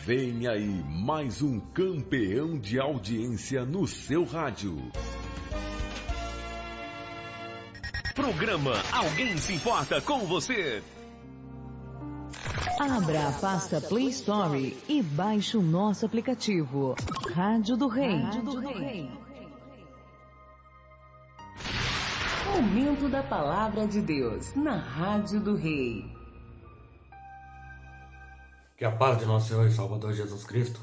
Vem aí mais um campeão de audiência no seu rádio. Programa Alguém Se Importa com Você. Abra a pasta Play Store e baixe o nosso aplicativo. Rádio do Rei. Momento da Palavra de Deus na Rádio do Rei. Que a paz de nosso Senhor e Salvador Jesus Cristo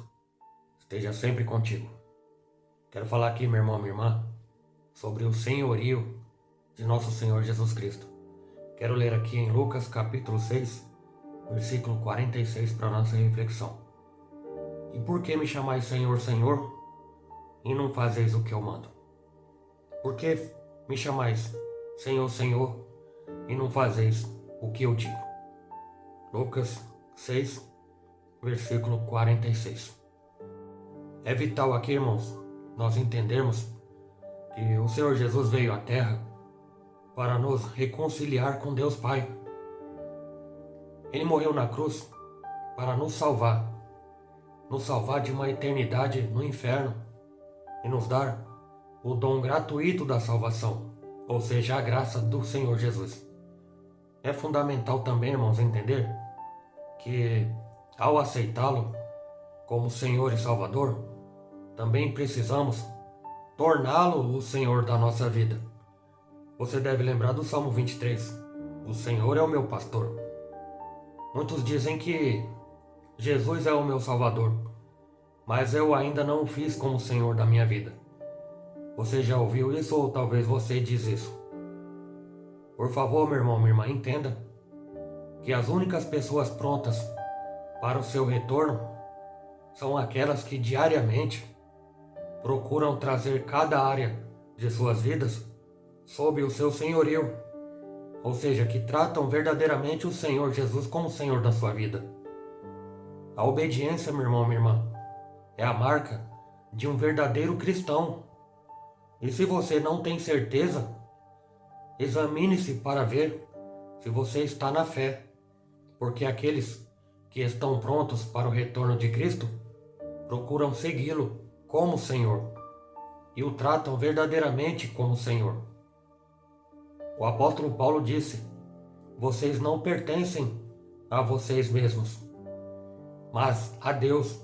esteja sempre contigo. Quero falar aqui, meu irmão, minha irmã, sobre o senhorio de nosso Senhor Jesus Cristo. Quero ler aqui em Lucas capítulo 6, versículo 46 para nossa reflexão. E por que me chamais Senhor, Senhor, e não fazeis o que eu mando? Por que me chamais Senhor, Senhor, e não fazeis o que eu digo? Lucas 6, versículo 46. É vital aqui, irmãos, nós entendermos que o Senhor Jesus veio à Terra para nos reconciliar com Deus Pai. Ele morreu na cruz para nos salvar de uma eternidade no inferno e nos dar o dom gratuito da salvação, ou seja, a graça do Senhor Jesus. É fundamental também, irmãos, entender que ao aceitá-lo como Senhor e Salvador, também precisamos torná-lo o Senhor da nossa vida. Você deve lembrar do Salmo 23. O Senhor é o meu pastor. Muitos dizem que Jesus é o meu Salvador, mas eu ainda não o fiz como Senhor da minha vida. Você já ouviu isso ou talvez você diz isso? Por favor, meu irmão, minha irmã, entenda que as únicas pessoas prontas para o seu retorno são aquelas que diariamente procuram trazer cada área de suas vidas sob o seu senhorio, ou seja, que tratam verdadeiramente o Senhor Jesus como Senhor da sua vida. A obediência, meu irmão, minha irmã, é a marca de um verdadeiro cristão. E se você não tem certeza, examine-se para ver se você está na fé, porque aqueles que estão prontos para o retorno de Cristo procuram segui-lo como Senhor e o tratam verdadeiramente como Senhor. O apóstolo Paulo disse: vocês não pertencem a vocês mesmos, mas a Deus,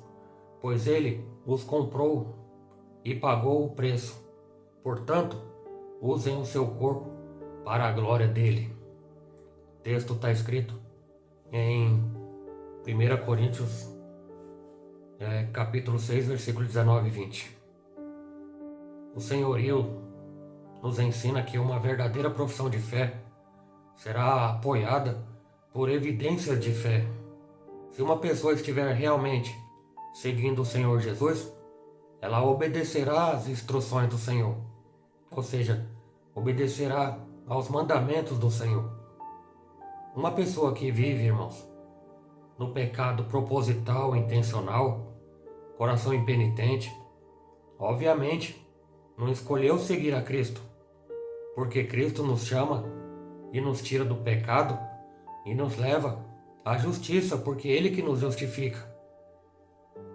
pois Ele os comprou e pagou o preço. Portanto, usem o seu corpo para a glória dele. O texto está escrito em 1 Coríntios capítulo 6, versículo 19 e 20. O senhorio nos ensina que uma verdadeira profissão de fé será apoiada por evidências de fé. Se uma pessoa estiver realmente seguindo o Senhor Jesus, ela obedecerá às instruções do Senhor, ou seja, obedecerá aos mandamentos do Senhor. Uma pessoa que vive, irmãos, no pecado proposital, intencional, coração impenitente, obviamente não escolheu seguir a Cristo, porque Cristo nos chama e nos tira do pecado e nos leva à justiça, porque Ele que nos justifica.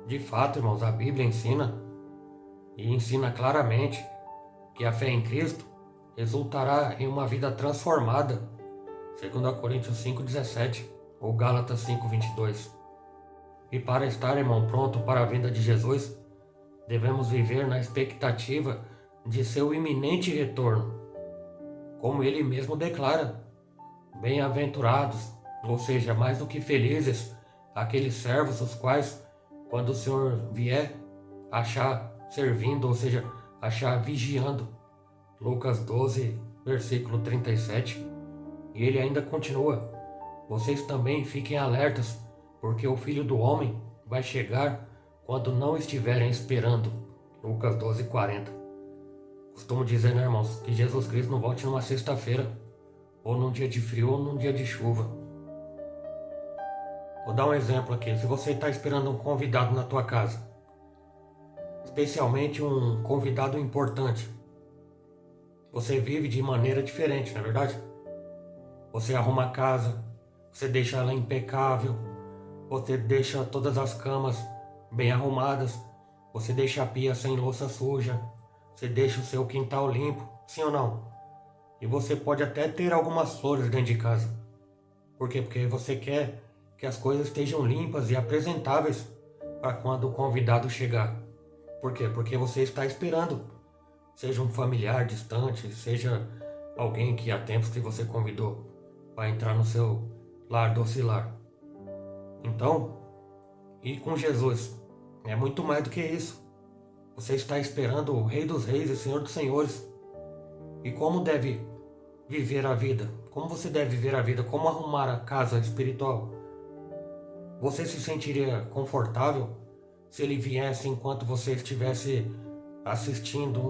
De fato, irmãos, a Bíblia ensina claramente que a fé em Cristo resultará em uma vida transformada, segundo a Coríntios 5,17 ou Gálatas 5,22. E para estar, irmão, pronto para a vinda de Jesus, devemos viver na expectativa de seu iminente retorno. Como ele mesmo declara: bem-aventurados, ou seja, mais do que felizes, aqueles servos os quais, quando o Senhor vier, achar servindo, ou seja, achar vigiando. Lucas 12, versículo 37. E ele ainda continua: vocês também fiquem alertas, porque o Filho do Homem vai chegar quando não estiverem esperando. Lucas 12, 40. Costumo dizer, né, irmãos, que Jesus Cristo não volte numa sexta-feira, ou num dia de frio, ou num dia de chuva. Vou dar um exemplo aqui. Se você está esperando um convidado na tua casa, especialmente um convidado importante, você vive de maneira diferente, não é verdade? Você arruma a casa, você deixa ela impecável, você deixa todas as camas bem arrumadas, você deixa a pia sem louça suja, você deixa o seu quintal limpo, sim ou não? E você pode até ter algumas flores dentro de casa. Por quê? Porque você quer que as coisas estejam limpas e apresentáveis para quando o convidado chegar. Por quê? Porque você está esperando, seja um familiar distante, seja alguém que há tempos que você convidou para entrar no seu lar docilar. Então, e com Jesus, é muito mais do que isso. Você está esperando o Rei dos Reis e Senhor dos Senhores. E como deve viver a vida? Como você deve viver a vida? Como arrumar a casa espiritual? Você se sentiria confortável se ele viesse enquanto você estivesse assistindo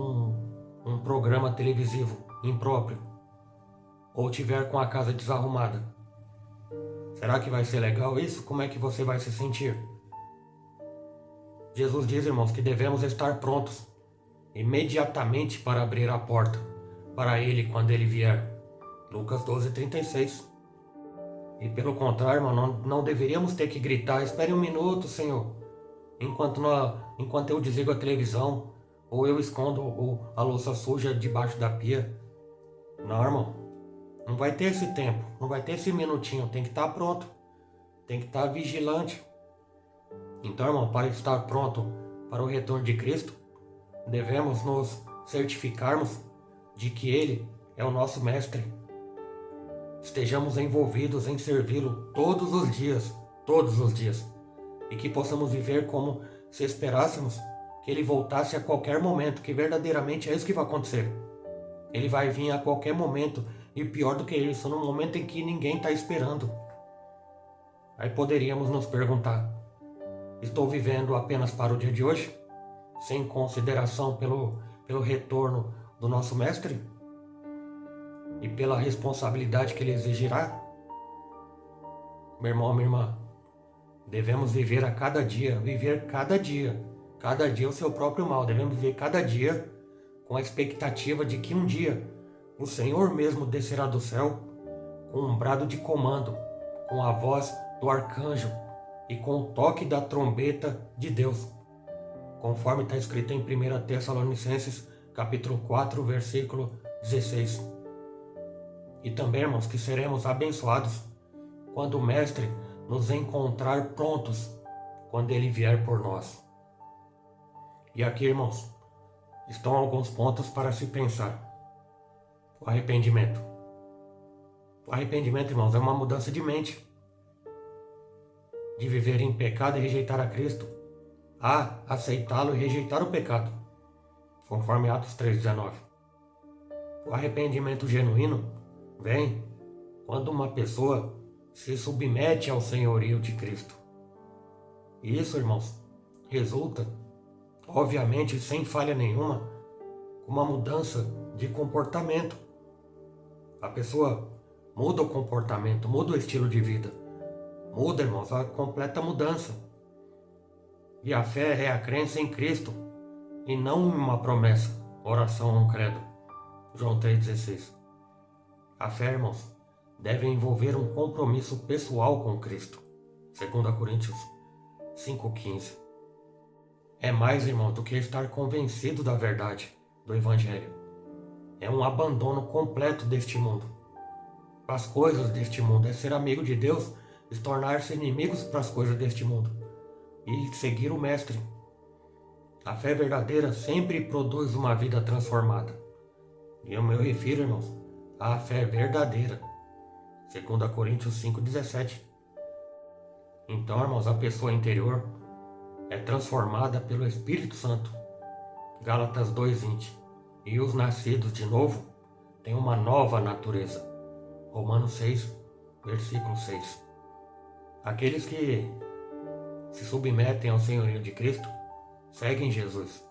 um programa televisivo impróprio? Ou tiver com a casa desarrumada? Será que vai ser legal isso? Como é que você vai se sentir? Jesus diz, irmãos, que devemos estar prontos imediatamente para abrir a porta para ele quando ele vier. Lucas 12:36. E pelo contrário, irmão, não deveríamos ter que gritar: espere um minuto, Senhor, enquanto eu desligo a televisão, ou eu escondo a louça suja debaixo da pia. Não, irmão, não vai ter esse tempo, não vai ter esse minutinho, tem que estar pronto, tem que estar vigilante. Então, irmão, para estar pronto para o retorno de Cristo, devemos nos certificarmos de que Ele é o nosso Mestre. Estejamos envolvidos em servi-lo todos os dias, e que possamos viver como se esperássemos que Ele voltasse a qualquer momento, que verdadeiramente é isso que vai acontecer. Ele vai vir a qualquer momento, e pior do que isso, no momento em que ninguém está esperando. Aí poderíamos nos perguntar: estou vivendo apenas para o dia de hoje, sem consideração pelo retorno do nosso Mestre e pela responsabilidade que ele exigirá? Meu irmão, minha irmã, devemos viver a cada dia, cada dia o seu próprio mal. Devemos viver cada dia com a expectativa de que um dia o Senhor mesmo descerá do céu com um brado de comando, com a voz do arcanjo e com o toque da trombeta de Deus, conforme está escrito em 1 Tessalonicenses capítulo 4, versículo 16. E também, irmãos, que seremos abençoados quando o Mestre nos encontrar prontos, quando ele vier por nós. E aqui, irmãos, estão alguns pontos para se pensar. O arrependimento. O arrependimento, irmãos, é uma mudança de mente. De viver em pecado e rejeitar a Cristo, a aceitá-lo e rejeitar o pecado, conforme Atos 3,19. O arrependimento genuíno vem quando uma pessoa se submete ao senhorio de Cristo. E isso, irmãos, resulta, obviamente, sem falha nenhuma, uma mudança de comportamento. A pessoa muda o comportamento, muda o estilo de vida. Muda, irmãos, a completa mudança. E a fé é a crença em Cristo e não uma promessa, oração ou um credo. João 3,16. A fé, irmãos, deve envolver um compromisso pessoal com Cristo. 2 Coríntios 5,15. É mais, irmão, do que estar convencido da verdade do Evangelho. É um abandono completo deste mundo, as coisas deste mundo. É ser amigo de Deus, e tornar-se inimigos para as coisas deste mundo e seguir o Mestre. A fé verdadeira sempre produz uma vida transformada. E eu me refiro, irmãos, à fé verdadeira. 2 Coríntios 5,17. Então, irmãos, a pessoa interior é transformada pelo Espírito Santo. Gálatas 2,20. E os nascidos de novo têm uma nova natureza. Romanos 6, versículo 6. Aqueles que se submetem ao senhorio de Cristo seguem Jesus,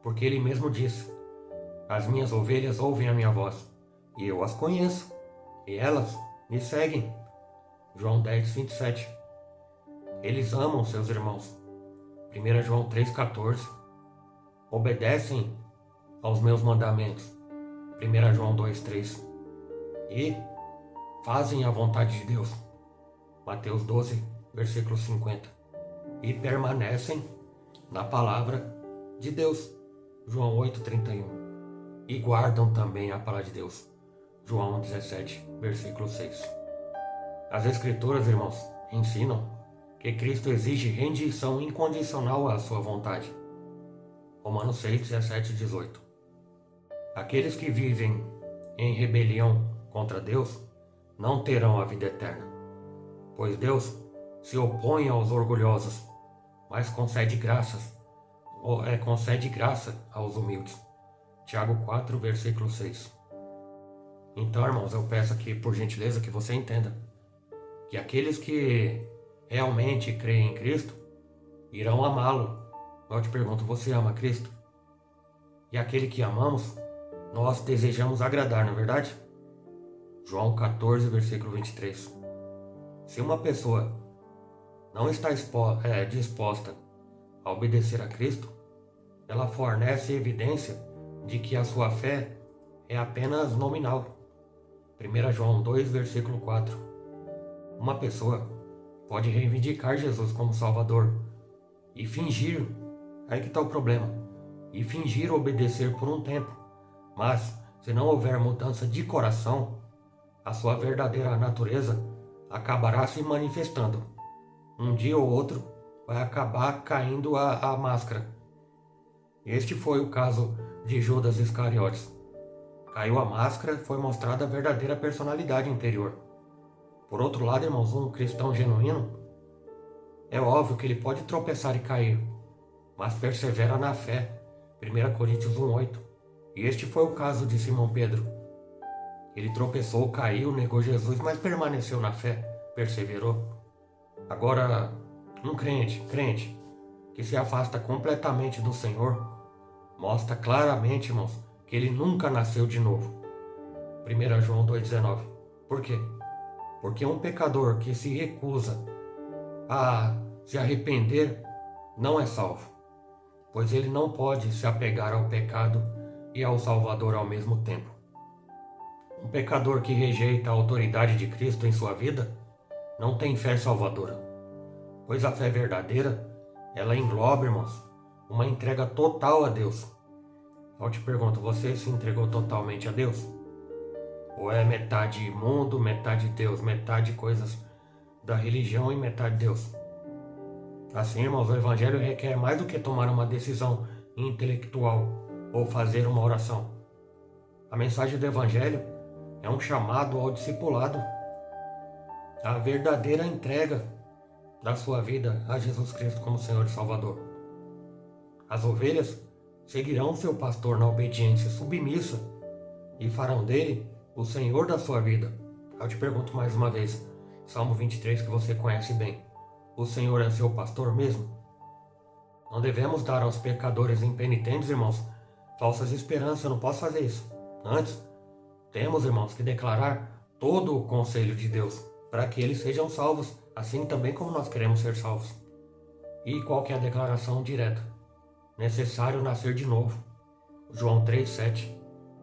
porque ele mesmo disse: as minhas ovelhas ouvem a minha voz, e eu as conheço, e elas me seguem. João 10:27. Eles amam seus irmãos. 1 João 3,14. Obedecem aos meus mandamentos. 1 João 2,3. E fazem a vontade de Deus. Mateus 12, versículo 50. e permanecem na palavra de Deus. João 8,31. E guardam também a palavra de Deus. João 17, versículo 6. As Escrituras, irmãos, ensinam que Cristo exige rendição incondicional à sua vontade. Romanos 6, 17 e 18. Aqueles que vivem em rebelião contra Deus não terão a vida eterna, pois Deus se opõe aos orgulhosos, mas concede graça aos humildes. Tiago 4, versículo 6. Então, irmãos, eu peço aqui, por gentileza, que você entenda que aqueles que realmente creem em Cristo irão amá-lo. Eu te pergunto, você ama Cristo? E aquele que amamos, nós desejamos agradar, não é verdade? João 14, versículo 23. Se uma pessoa não está disposta a obedecer a Cristo, ela fornece evidência de que a sua fé é apenas nominal. 1 João 2, versículo 4. Uma pessoa pode reivindicar Jesus como Salvador e fingir, aí que está o problema, e fingir obedecer por um tempo, mas se não houver mudança de coração, a sua verdadeira natureza acabará se manifestando. Um dia ou outro vai acabar caindo a máscara. Este foi o caso de Judas Iscariotes. Caiu a máscara, foi mostrada a verdadeira personalidade interior. Por outro lado, irmãos, um cristão genuíno, é óbvio que ele pode tropeçar e cair, mas persevera na fé. 1 Coríntios 1,8. E este foi o caso de Simão Pedro. Ele tropeçou, caiu, negou Jesus, mas permaneceu na fé, perseverou. Agora, um crente que se afasta completamente do Senhor, mostra claramente, irmãos, que ele nunca nasceu de novo. 1 João 2,19. Por quê? Porque um pecador que se recusa a se arrepender não é salvo, pois ele não pode se apegar ao pecado e ao Salvador ao mesmo tempo. Um pecador que rejeita a autoridade de Cristo em sua vida não tem fé salvadora, pois a fé verdadeira, ela engloba, irmãos, uma entrega total a Deus. Eu te pergunto, você se entregou totalmente a Deus? Ou é metade mundo, metade Deus, metade coisas da religião e metade Deus? Assim, irmãos, o Evangelho requer mais do que tomar uma decisão intelectual ou fazer uma oração. A mensagem do Evangelho é um chamado ao discipulado, a verdadeira entrega da sua vida a Jesus Cristo como Senhor e Salvador. As ovelhas seguirão seu pastor na obediência submissa e farão dele o Senhor da sua vida. Eu te pergunto mais uma vez, Salmo 23, que você conhece bem: o Senhor é seu pastor mesmo? Não devemos dar aos pecadores impenitentes, irmãos, falsas esperanças. Eu não posso fazer isso. Antes, temos, irmãos, que declarar todo o conselho de Deus para que eles sejam salvos, assim também como nós queremos ser salvos. E qual que é a declaração direta? Necessário nascer de novo. João 3,7.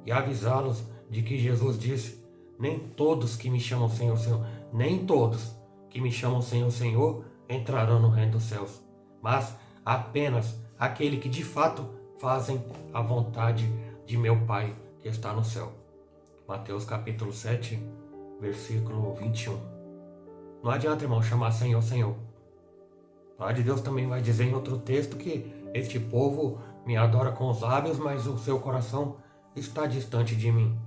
E avisá-los de que Jesus disse: nem todos que me chamam Senhor, Senhor, nem todos que me chamam Senhor, Senhor, entrarão no reino dos céus, mas apenas aquele que de fato fazem a vontade de meu Pai que está no céu. Mateus capítulo 7, versículo 21. Não adianta, irmão, chamar Senhor, Senhor. A palavra de Deus também vai dizer em outro texto que este povo me adora com os lábios, mas o seu coração está distante de mim.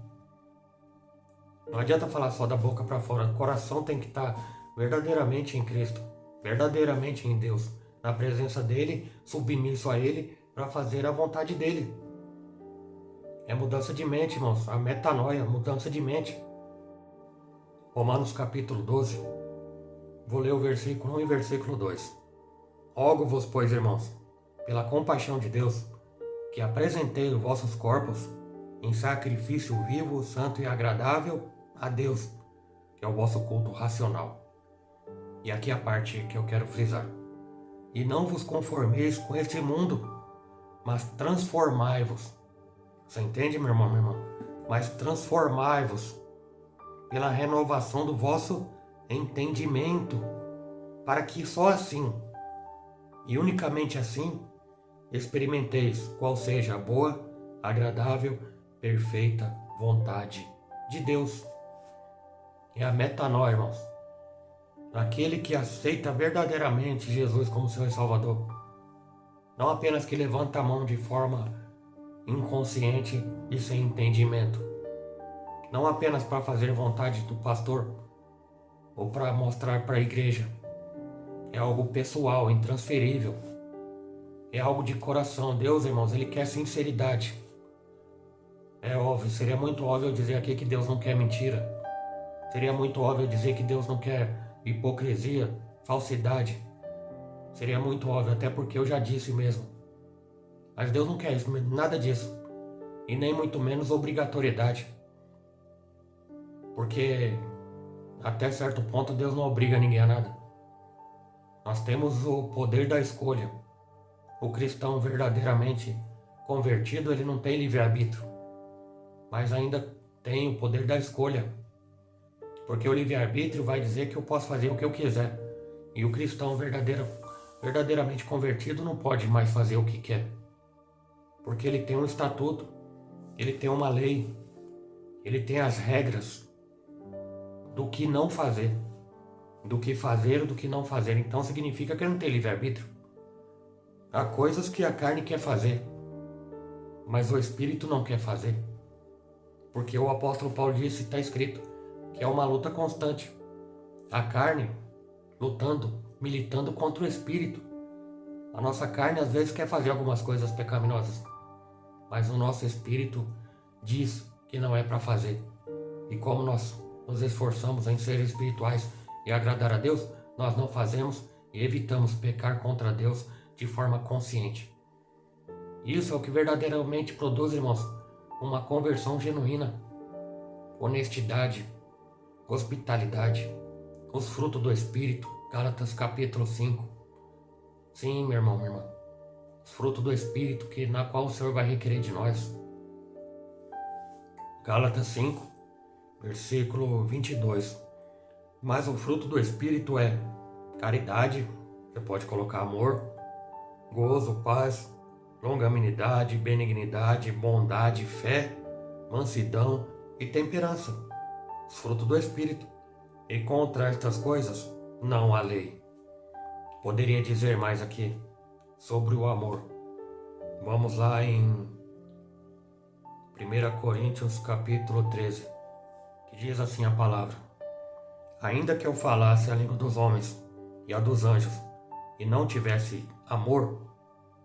Não adianta falar só da boca para fora. O coração tem que estar verdadeiramente em Cristo, verdadeiramente em Deus, na presença dele, submisso a ele, para fazer a vontade dele. É mudança de mente, irmãos. A metanoia, mudança de mente. Romanos capítulo 12. Vou ler o versículo 1 e versículo 2. Rogo-vos, pois, irmãos, pela compaixão de Deus, que apresentei os vossos corpos em sacrifício vivo, santo e agradável a Deus, que é o vosso culto racional. E aqui a parte que eu quero frisar. E não vos conformeis com este mundo, mas transformai-vos. Você entende, meu irmão, minha irmã? Mas transformai-vos pela renovação do vosso entendimento, para que só assim e unicamente assim experimenteis qual seja a boa, agradável, perfeita vontade de Deus. É a metanoia, irmãos. Aquele que aceita verdadeiramente Jesus como seu Salvador. Não apenas que levanta a mão de forma inconsciente e sem entendimento. Não apenas para fazer vontade do pastor ou para mostrar para a igreja. É algo pessoal, intransferível. É algo de coração. Deus, irmãos, Ele quer sinceridade. É óbvio, seria muito óbvio eu dizer aqui que Deus não quer mentira. Seria muito óbvio eu dizer que Deus não quer hipocrisia, falsidade. Seria muito óbvio, até porque eu já disse mesmo. Mas Deus não quer isso, nada disso. E nem muito menos obrigatoriedade. Porque até certo ponto Deus não obriga ninguém a nada. Nós temos o poder da escolha. O cristão verdadeiramente convertido, ele não tem livre-arbítrio. Mas ainda tem o poder da escolha. Porque o livre-arbítrio vai dizer que eu posso fazer o que eu quiser. E o cristão verdadeiramente convertido não pode mais fazer o que quer. Porque ele tem um estatuto, ele tem uma lei, ele tem as regras do que não fazer. Do que fazer ou do que não fazer. Então significa que ele não tem livre-arbítrio. Há coisas que a carne quer fazer, mas o Espírito não quer fazer. Porque o apóstolo Paulo disse, está escrito, que é uma luta constante. A carne lutando, militando contra o Espírito. A nossa carne às vezes quer fazer algumas coisas pecaminosas, mas o nosso Espírito diz que não é para fazer. E como nós nos esforçamos em ser espirituais e agradar a Deus, nós não fazemos e evitamos pecar contra Deus de forma consciente. Isso é o que verdadeiramente produz, irmãos, uma conversão genuína, honestidade, hospitalidade, os frutos do Espírito, Gálatas capítulo 5. Sim, meu irmão, minha irmã, os frutos do Espírito na qual o Senhor vai requerer de nós. Gálatas 5, versículo 22. Mas o fruto do Espírito é caridade, você pode colocar amor, gozo, paz, longanimidade, benignidade, bondade, fé, mansidão e temperança. Os frutos do Espírito. E contra estas coisas não há lei. Poderia dizer mais aqui sobre o amor. Vamos lá em 1 Coríntios capítulo 13, que diz assim a palavra: ainda que eu falasse a língua dos homens e a dos anjos, e não tivesse amor,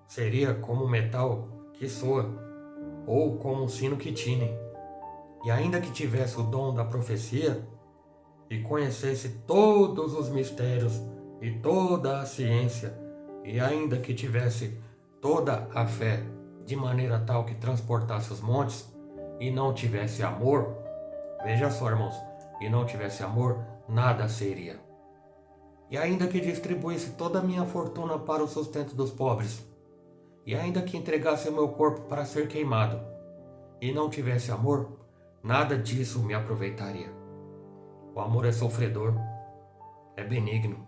seria como um metal que soa, ou como um sino que tine. E ainda que tivesse o dom da profecia, e conhecesse todos os mistérios e toda a ciência, e ainda que tivesse toda a fé, de maneira tal que transportasse os montes, e não tivesse amor, veja só, irmãos, e não tivesse amor, nada seria. E ainda que distribuísse toda a minha fortuna para o sustento dos pobres, e ainda que entregasse o meu corpo para ser queimado, e não tivesse amor, nada disso me aproveitaria. O amor é sofredor, é benigno.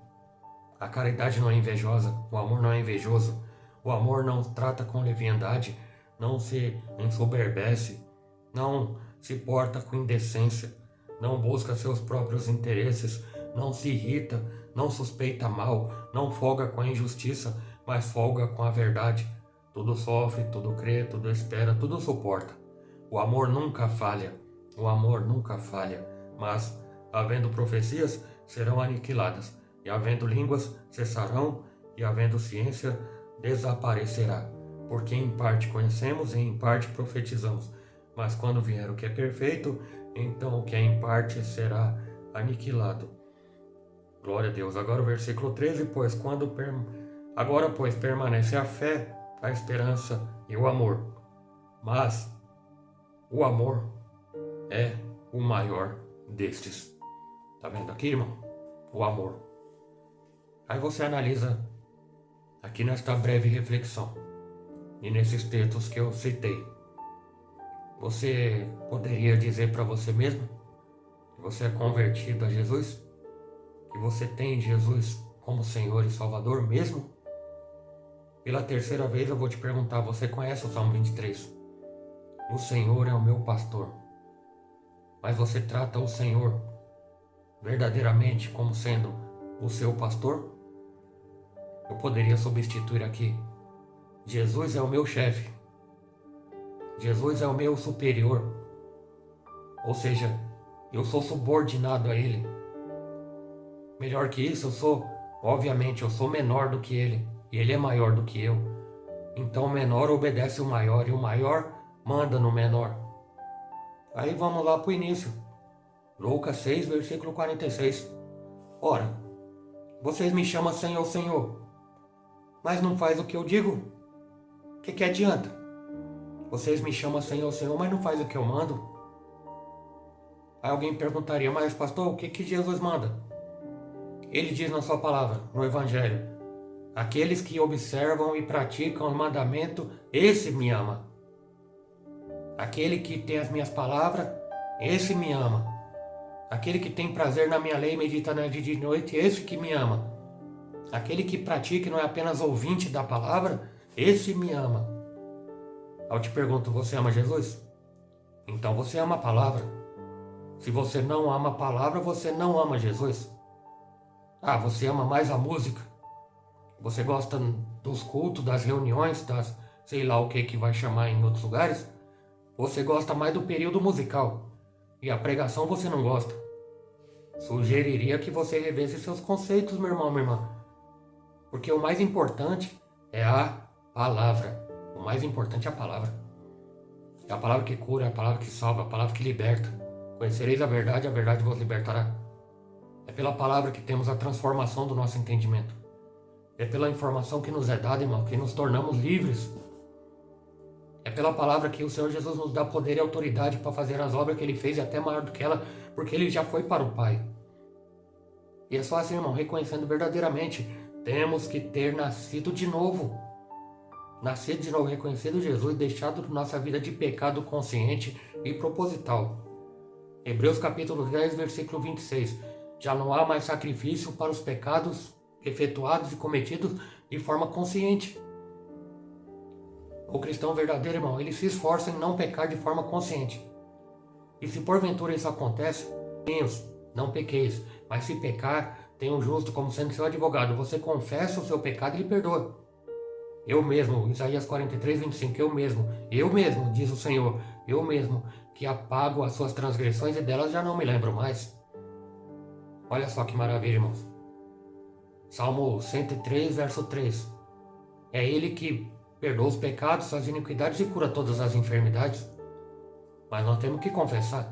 A caridade não é invejosa, o amor não é invejoso. O amor não trata com leviandade, não se ensoberbece, não se porta com indecência, não busca seus próprios interesses, não se irrita, não suspeita mal, não folga com a injustiça, mas folga com a verdade. Tudo sofre, tudo crê, tudo espera, tudo suporta. O amor nunca falha, o amor nunca falha, mas, havendo profecias, serão aniquiladas, e havendo línguas, cessarão, e havendo ciência, desaparecerá. Porque em parte conhecemos e em parte profetizamos, mas quando vier o que é perfeito, então o que é em parte será aniquilado. Glória a Deus. Agora o versículo 13, agora pois permanece a fé, a esperança e o amor. Mas o amor é o maior destes. Tá vendo aqui, irmão? O amor. Aí você analisa aqui nesta breve reflexão e nesses textos que eu citei. Você poderia dizer para você mesmo que você é convertido a Jesus? Que você tem Jesus como Senhor e Salvador mesmo? Pela terceira vez eu vou te perguntar, você conhece o Salmo 23? O Senhor é o meu pastor. Mas você trata o Senhor verdadeiramente como sendo o seu pastor? Eu poderia substituir aqui. Jesus é o meu chefe. Jesus é o meu superior. Ou seja, eu sou subordinado a Ele. Melhor que isso, obviamente, eu sou menor do que Ele. E Ele é maior do que eu. Então o menor obedece o maior e o maior manda no menor. Aí vamos lá para o início. Lucas 6, versículo 46. Ora, vocês me chamam Senhor, Senhor, mas não faz o que eu digo? O que adianta? Vocês me chamam Senhor, Senhor, mas não faz o que eu mando? Aí alguém perguntaria, mas pastor, o que Jesus manda? Ele diz na sua palavra, no Evangelho, aqueles que observam e praticam os mandamentos, esse me ama. Aquele que tem as minhas palavras, esse me ama. Aquele que tem prazer na minha lei e medita na de dia e noite, esse que me ama. Aquele que pratica e não é apenas ouvinte da palavra, esse me ama. Eu te pergunto, você ama Jesus? Então você ama a palavra. Se você não ama a palavra, você não ama Jesus. Ah, você ama mais a música? Você gosta dos cultos, das reuniões, das sei lá o que vai chamar em outros lugares? Você gosta mais do período musical. E a pregação você não gosta. Sugeriria que você revesse seus conceitos, meu irmão, minha irmã. Porque o mais importante é a palavra. O mais importante é a palavra. É a palavra que cura, é a palavra que salva, é a palavra que liberta. Conhecereis a verdade vos libertará. É pela palavra que temos a transformação do nosso entendimento. É pela informação que nos é dada, irmão, que nos tornamos livres. É pela palavra que o Senhor Jesus nos dá poder e autoridade para fazer as obras que Ele fez e até maior do que ela, porque Ele já foi para o Pai. E é só assim, irmão, reconhecendo verdadeiramente, temos que ter nascido de novo. Nascido de novo, reconhecido Jesus, deixado nossa vida de pecado consciente e proposital. Hebreus capítulo 10, versículo 26. Já não há mais sacrifício para os pecados efetuados e cometidos de forma consciente. O cristão verdadeiro, irmão, ele se esforça em não pecar de forma consciente. E se porventura isso acontece, não pequeis, mas se pecar, tem um justo como sendo seu advogado. Você confessa o seu pecado e ele perdoa. Eu mesmo, Isaías 43, 25, eu mesmo, diz o Senhor, eu mesmo, que apago as suas transgressões e delas já não me lembro mais. Olha só que maravilha, irmãos. Salmo 103, verso 3. É Ele que perdoa os pecados, as iniquidades e cura todas as enfermidades. Mas nós temos que confessar.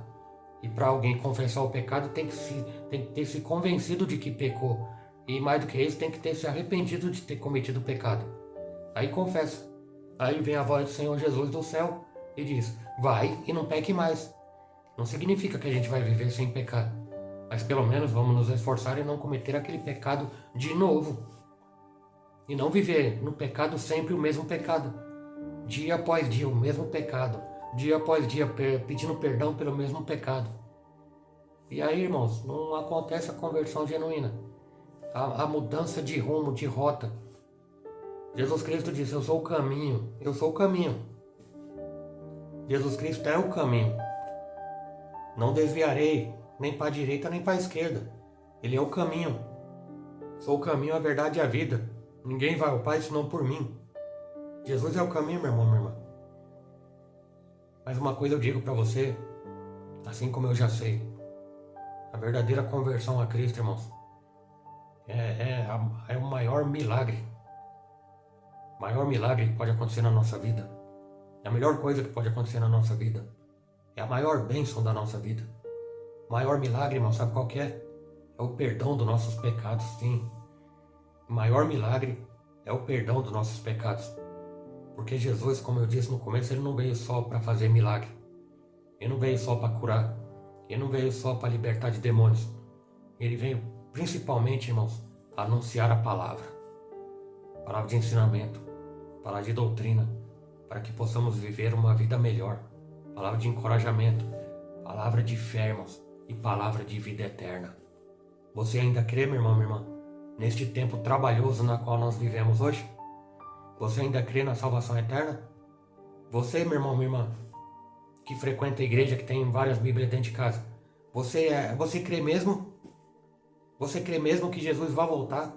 E para alguém confessar o pecado, tem que ter se convencido de que pecou. E mais do que isso, tem que ter se arrependido de ter cometido o pecado. Aí confessa. Aí vem a voz do Senhor Jesus do céu e diz, vai e não peque mais. Não significa que a gente vai viver sem pecar. Mas pelo menos vamos nos esforçar em não cometer aquele pecado de novo. E não viver no pecado sempre o mesmo pecado. Dia após dia o mesmo pecado. Dia após dia pedindo perdão pelo mesmo pecado. E aí, irmãos, não acontece a conversão genuína. A mudança de rumo, de rota. Jesus Cristo disse, eu sou o caminho. Eu sou o caminho. Jesus Cristo é o caminho. Não desviarei, nem para a direita, nem para a esquerda. Ele é o caminho. Sou o caminho, a verdade e a vida. Ninguém vai ao Pai senão por mim. Jesus é o caminho, meu irmão, minha irmã. Mas uma coisa eu digo para você, assim como eu já sei. A verdadeira conversão a Cristo, irmãos, é o maior milagre. O maior milagre que pode acontecer na nossa vida. É a melhor coisa que pode acontecer na nossa vida. É a maior bênção da nossa vida. O maior milagre, irmão, sabe qual que é? É o perdão dos nossos pecados, sim. O maior milagre é o perdão dos nossos pecados. Porque Jesus, como eu disse no começo, ele não veio só para fazer milagre. Ele não veio só para curar. Ele não veio só para libertar de demônios. Ele veio principalmente, irmãos, para anunciar a palavra. Palavra de ensinamento. Palavra de doutrina. Para que possamos viver uma vida melhor. Palavra de encorajamento. Palavra de fé, irmãos. E palavra de vida eterna. Você ainda crê, meu irmão, minha irmã, neste tempo trabalhoso na qual nós vivemos hoje? Você ainda crê na salvação eterna? Você, meu irmão, minha irmã, que frequenta a igreja, que tem várias Bíblias dentro de casa, você crê mesmo? Você crê mesmo que Jesus vai voltar?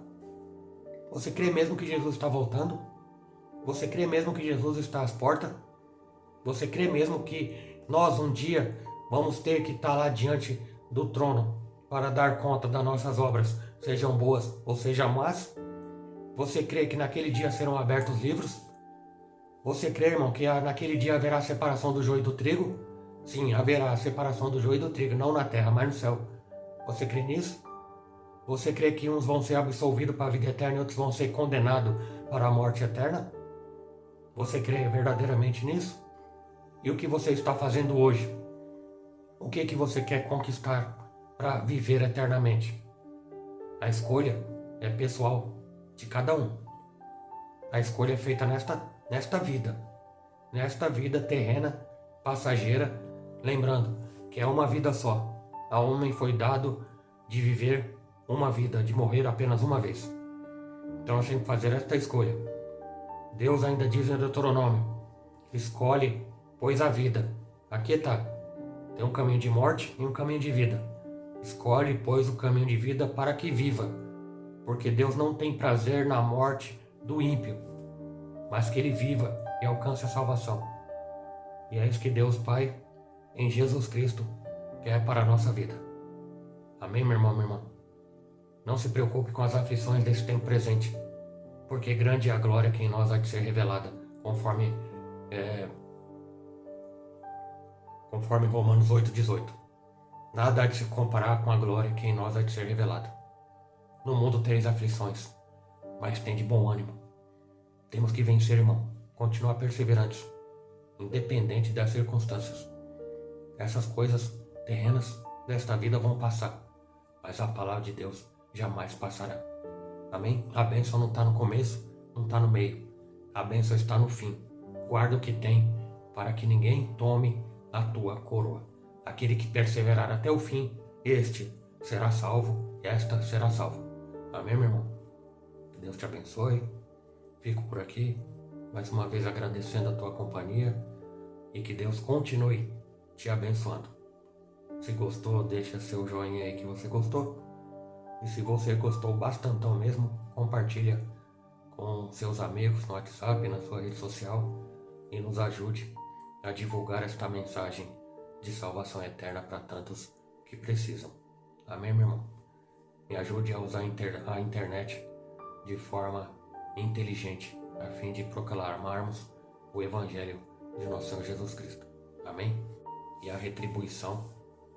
Você crê mesmo que Jesus está voltando? Você crê mesmo que Jesus está às portas? Você crê mesmo que nós um dia vamos ter que estar lá diante do trono para dar conta das nossas obras, sejam boas ou sejam más? Você crê que naquele dia serão abertos os livros? Você crê, irmão, que naquele dia haverá separação do joio e do trigo? Sim, haverá separação do joio e do trigo, não na terra, mas no céu. Você crê nisso? Você crê que uns vão ser absolvidos para a vida eterna e outros vão ser condenados para a morte eterna? Você crê verdadeiramente nisso? E o que você está fazendo hoje? O que você quer conquistar para viver eternamente? A escolha é pessoal de cada um. A escolha é feita nesta vida terrena, passageira, lembrando que é uma vida só. A homem foi dado de viver uma vida, de morrer apenas uma vez. Então nós temos que fazer esta escolha. Deus ainda diz em Deuteronômio: escolhe, pois a vida. Aqui está. Tem um caminho de morte e um caminho de vida. Escolhe, pois, o caminho de vida para que viva. Porque Deus não tem prazer na morte do ímpio, mas que ele viva e alcance a salvação. E é isso que Deus Pai, em Jesus Cristo, quer para a nossa vida. Amém, meu irmão, minha irmã? Não se preocupe com as aflições desse tempo presente, porque grande é a glória que em nós há de ser revelada, conforme Romanos 8,18. Nada há de se comparar com a glória que em nós há de ser revelada. No mundo tereis aflições, mas tem de bom ânimo. Temos que vencer, irmão. Continuar perseverantes, independente das circunstâncias. Essas coisas terrenas desta vida vão passar, mas a palavra de Deus jamais passará. Amém? A bênção não está no começo, não está no meio. A bênção está no fim. Guarda o que tem, para que ninguém tome a tua coroa. Aquele que perseverar até o fim, este será salvo, e esta será salva. Amém, meu irmão? Que Deus te abençoe. Fico por aqui, mais uma vez agradecendo a tua companhia, e que Deus continue te abençoando. Se gostou, deixa seu joinha aí que você gostou. E se você gostou bastantão mesmo, compartilha com seus amigos no WhatsApp, na sua rede social, e nos ajude a divulgar esta mensagem de salvação eterna para tantos que precisam. Amém, meu irmão? Me ajude a usar a internet de forma inteligente, a fim de proclamarmos o Evangelho de nosso Senhor Jesus Cristo. Amém? E a retribuição,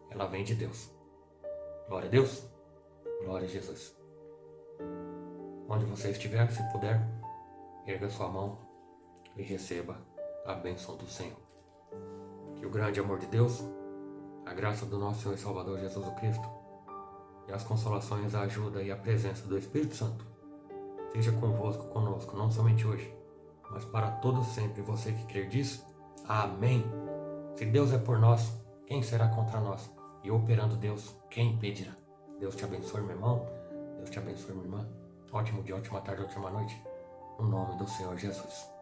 ela vem de Deus. Glória a Deus. Glória a Jesus. Onde você estiver, se puder, erga sua mão e receba a bênção do Senhor. Que o grande amor de Deus, a graça do nosso Senhor e Salvador Jesus Cristo, e as consolações, a ajuda e a presença do Espírito Santo seja convosco, conosco, não somente hoje, mas para todos sempre. Você que crer diz, amém. Se Deus é por nós, quem será contra nós? E operando Deus, quem impedirá? Deus te abençoe, meu irmão. Deus te abençoe, minha irmã. Ótimo dia, ótima tarde, ótima noite. No nome do Senhor Jesus.